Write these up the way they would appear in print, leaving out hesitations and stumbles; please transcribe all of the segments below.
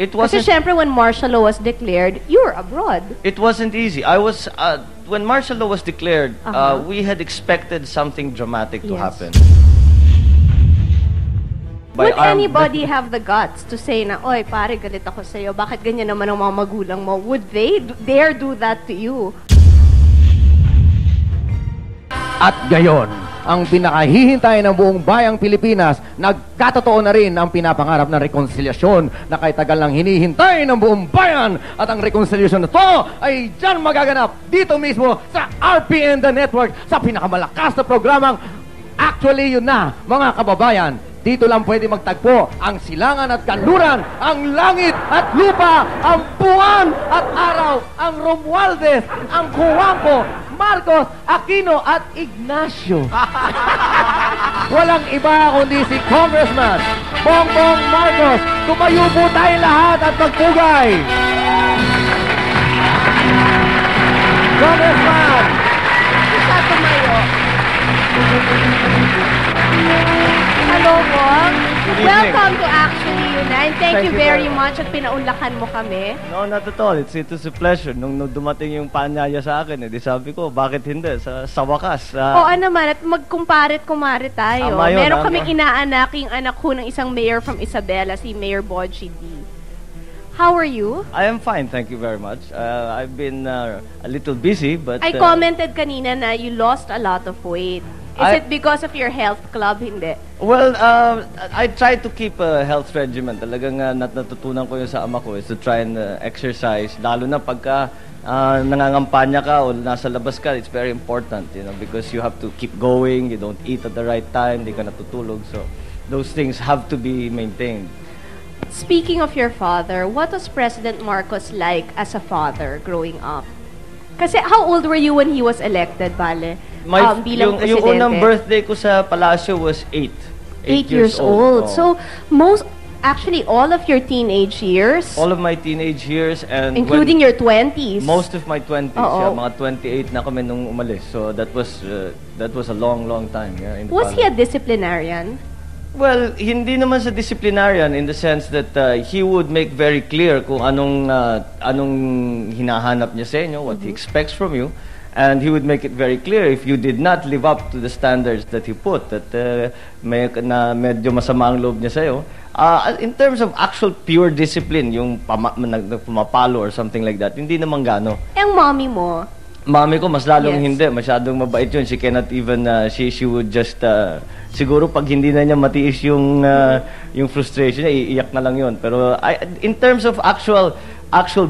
It Kasi wasn't. syempre, when martial law was declared, you were abroad. It wasn't easy. I was when martial law was declared. We had expected something dramatic to Yes. happen. Would anybody have the guts to say na, oy, pare, galit ako sa'yo. Bakit ganyan naman ang mga magulang mo? Would they dare do that to you? At gayon, ang pinakahihintay ng buong bayang Pilipinas, nagkatotoo na rin ang pinapangarap na rekonsilyasyon na kahit tagal lang hinihintay ng buong bayan. At ang rekonsilyasyon na to ay dyan magaganap dito mismo sa RPN The Network sa pinakamalakas na programang Actually Yun Na, mga kababayan. Dito lang pwede magtagpo ang silangan at kanluran, ang langit at lupa, ang buwan at araw, ang Romualdez, ang Juanco, Marcos, Aquino at Ignacio. Walang iba kundi si Congressman Bongbong Marcos. Tumayo po tayo lahat at magpugay. Congressman! Isa tumayo. Hello, Wong. Welcome to Actually Yun Na. And thank you very much at pinaunlakan mo kami. No, not at all. It was a pleasure. Nung dumating yung paanyaya sa akin, sabi ko, bakit hindi? Sa wakas. Oo naman, at magkumparet-kumare tayo. Tama yun, Meron kaming inaanak, yung anak ko ng isang mayor from Isabela, si Mayor Bodji D. How are you? I am fine, thank you very much. I've been a little busy, but... I commented kanina na you lost a lot of weight. Is it because of your health club? Hindi. Well, I try to keep a health regimen. Talagang natutunan ko yun sa ama ko is to try and exercise. Lalo na pagka nangangampanya ka o nasa labas ka, it's very important, you know, because you have to keep going, you don't eat at the right time, di ka natutulog. So, those things have to be maintained. Speaking of your father, what was President Marcos like as a father growing up? Kasi how old were you when he was elected, Bale? Bilang yung unang birthday ko sa Palacio was 8. 8 years old. Oh. So, actually, all of your teenage years? All of my teenage years and... Including your 20s? Most of my 20s. Oo. Yeah, mga 28 na kami nung umalis. So, that was a long, long time. Yeah, in the Was he a palace. disciplinarian? Well, hindi naman sa disciplinarian in the sense that he would make very clear kung anong hinahanap niya sa inyo, what he expects from you. And he would make it very clear if you did not live up to the standards that he put, that medyo masama ang loob niya sa'yo. In terms of actual pure discipline, yung pumapalo or something like that, hindi naman gano. Ang mommy mo? Mami ko, mas lalong Yes. hindi. Masyadong mabait yun. She cannot even, she would just, siguro pag hindi na niya matiis yung frustration niya, iiyak na lang yun. Pero in terms of actual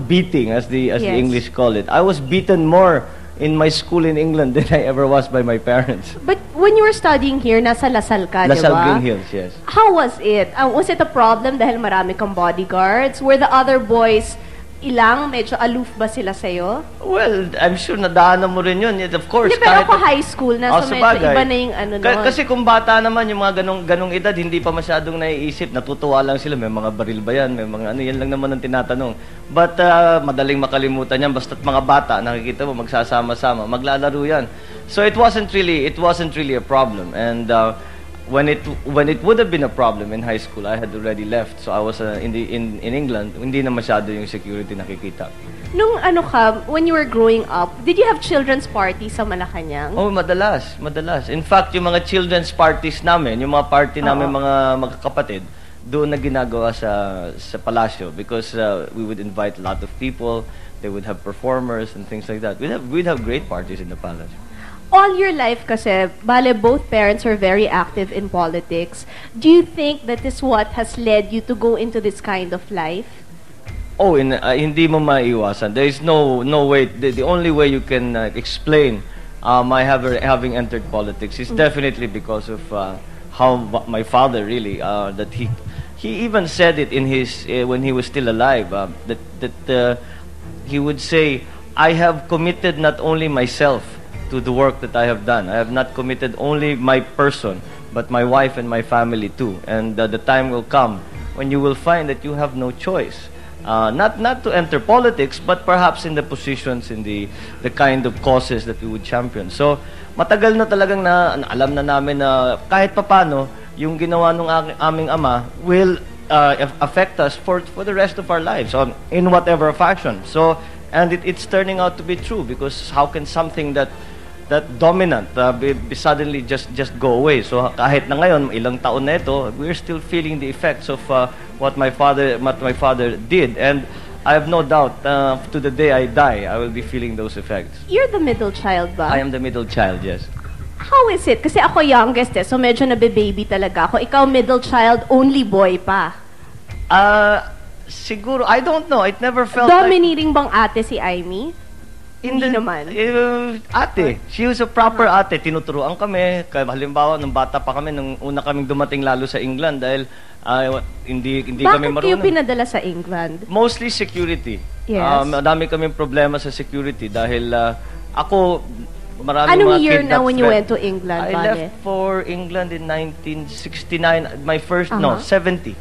beating, as the Yes. English call it, I was beaten more in my school in England than I ever was by my parents. But when you were studying here, nasa Lasal ka, di ba? Lasal Green Hills, yes. How was it? Was it a problem dahil marami kang bodyguards? Were the other boys medyo aloof ba sila sa'yo? Well, I'm sure nadaanan mo rin yun. Of course. Hindi, pero ako high school na, so medyo sabagay. iba na yung ano nun. Kasi kung bata naman, yung mga ganong edad, hindi pa masyadong naiisip. Natutuwa lang sila. May mga baril ba yan? May mga yan lang naman ang tinatanong. But madaling makalimutan yan. Basta't mga bata, nakikita mo, magsasama-sama, maglalaro yan. So it wasn't really a problem. And when it would have been a problem in high school, I had already left. So I was in England. Hindi na masyado yung security nakikita. Nung when you were growing up, did you have children's parties sa Malacanang? Oh, madalas. In fact, yung mga children's parties namin, yung mga party namin mga magkakapatid, doon na ginagawa sa Palacio because we would invite a lot of people. They would have performers and things like that. We'd have great parties in the palace. All your life kasi, Bale, both parents are very active in politics. Do you think that is what has led you to go into this kind of life? Oh, hindi mo maiiwasan. There is no way. The only way you can explain my having entered politics is definitely because of how my father really that he even said it in his when he was still alive that he would say, I have committed not only myself to the work that I have done. I have not committed only my person, but my wife and my family too. And the time will come when you will find that you have no choice. Not to enter politics, but perhaps in the positions, in the kind of causes that we would champion. So, matagal na talagang alam na namin na kahit papano, yung ginawa ng aming ama will affect us for the rest of our lives in whatever fashion. So, and it's turning out to be true, because how can something that dominant be suddenly just go away? So kahit na ngayon ilang taon na ito, we're still feeling the effects of what my father did, and I have no doubt to the day I die I will be feeling those effects. You're the middle child ba? I am the middle child, yes. How is it? Kasi ako youngest so medyo nabe-baby talaga ako. Ikaw middle child, only boy pa. Siguro, I don't know. It never felt like... Dominating bang ate si Aimee? Hindi naman. Ate. She was a proper ate. Tinuturuan kami. Halimbawa, nung bata pa kami, nung una kaming dumating lalo sa England, dahil hindi kami marunong. Bakit kayo pinadala sa England? Mostly security. Yes. Madami kaming problema sa security dahil ako, maraming Anong mga year kidnapped na when you friends. went to England, I Vale? left for England in 1969. My first, no, 70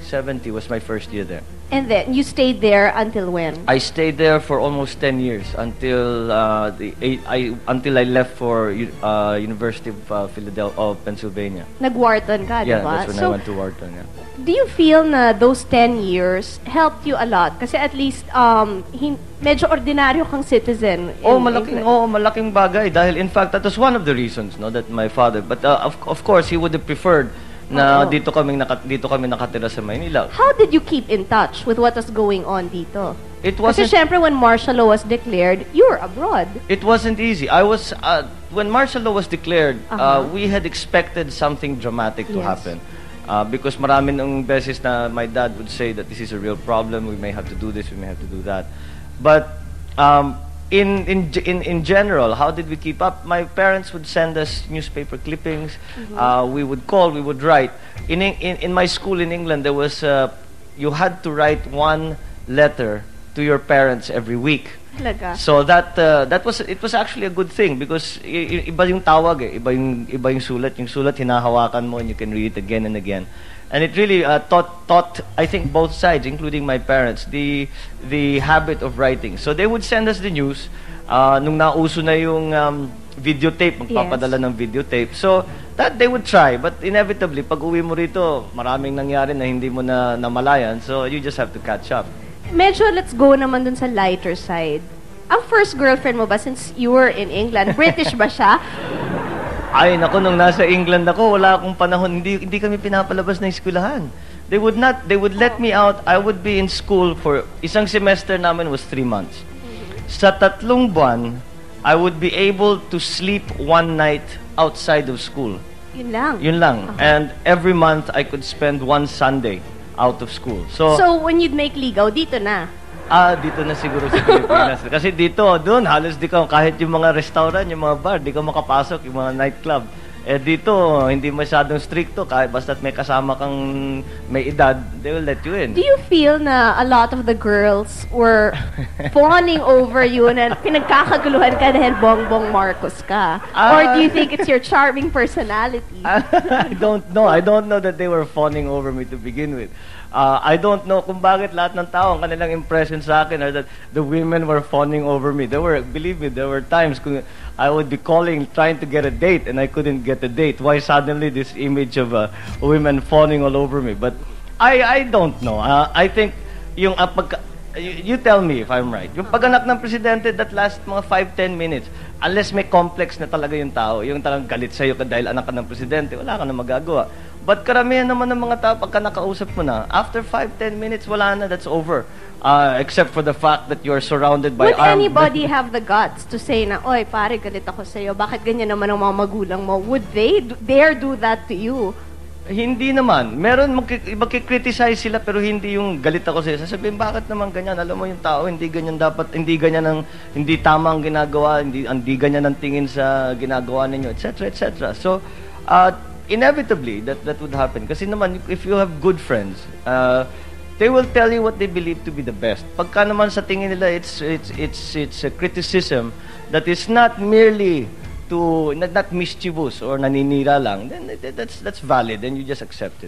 was my first year there. And then, you stayed there until when? I stayed there for almost 10 years until until I left for University of Philadelphia, of Pennsylvania. Nag-Wharton ka, Yeah, diba? that's when I went to Wharton. Yeah. Do you feel na those 10 years helped you a lot? Kasi at least, medyo ordinaryo kang citizen. Malaking bagay. Dahil in fact, that was one of the reasons, no, that my father. But of course, he would have preferred na dito kami nakatira sa Maynila. How did you keep in touch with what was going on dito? It Kasi wasn't. syempre when martial law was declared, you were abroad. It wasn't easy. I was when martial law was declared. We had expected something dramatic to Yes. happen. Because marami ng beses na my dad would say that this is a real problem. We may have to do this. We may have to do that. But in general, how did we keep up? My parents would send us newspaper clippings. We would call. We would write. In my school in England, there was you had to write one letter to your parents every week. Talaga. So that was actually a good thing, because iba yung tawag iba yung sulat. Yung sulat hinahawakan mo and you can read it again and again. And it really taught I think both sides, including my parents, the habit of writing. So they would send us the news nung nauso na yung videotape, magpapadala ng videotape. So that they would try, but inevitably pag uwi mo rito, maraming nangyari na hindi mo na namalayan. So you just have to catch up. Medyo let's go naman dun sa lighter side. Ang first girlfriend mo ba, since you were in England, British ba siya? Ay, naku, nung nasa England ako, wala akong panahon, hindi kami pinapalabas ng eskwelahan. They would let me out. I would be in school for, isang semester namin was 3 months. Sa 3 buwan, I would be able to sleep one night outside of school. Yun lang. Yun lang. And every month, I could spend one Sunday out of school. So when you'd make ligaw, dito na. dito na siguro sa Pilipinas. Kasi dito, doon, halos di ka, kahit yung mga restaurant, yung mga bar, di ka makapasok, yung mga nightclub. Dito, hindi masyadong stricto, kahit basta't may kasama kang may edad, they will let you in. Do you feel na a lot of the girls were fawning over you na pinagkakaguluhan ka dahil Bongbong Marcos ka? Or do you think it's your charming personality? I don't know. I don't know that they were fawning over me to begin with. I don't know kung bakit lahat ng tao, ang kanilang impression sa akin are that the women were fawning over me. Believe me, there were times kung I would be calling, trying to get a date, and I couldn't get a date. Why suddenly this image of women fawning all over me? But I don't know. I think yung you tell me if I'm right. Yung pag-anak ng presidente, that last mga 5-10 minutes, unless may complex na talaga yung tao, yung talagang galit sa'yo dahil anak ka ng presidente, wala ka na magagawa. But karamihan naman ng mga tao, pagka nakausap mo na, after 5-10 minutes, wala na, that's over. Except for the fact that you're surrounded by Would anybody have the guts to say na, oy, pare, galit ako sa'yo, bakit ganyan naman ang mga magulang mo? Would they dare do that to you? Hindi naman. Meron, magkikriticize sila, pero hindi yung galit ako sa'yo. Sasabihin, bakit naman ganyan? Alam mo yung tao, hindi ganyan dapat, hindi tama ang ginagawa, hindi ganyan ang tingin sa ginagawa ninyo, etc., etc. So, inevitably, that would happen. Kasi naman, if you have good friends, they will tell you what they believe to be the best. Pagka naman sa tingin nila, it's a criticism that is not merely not mischievous or naninira lang, then that's valid, and you just accept it.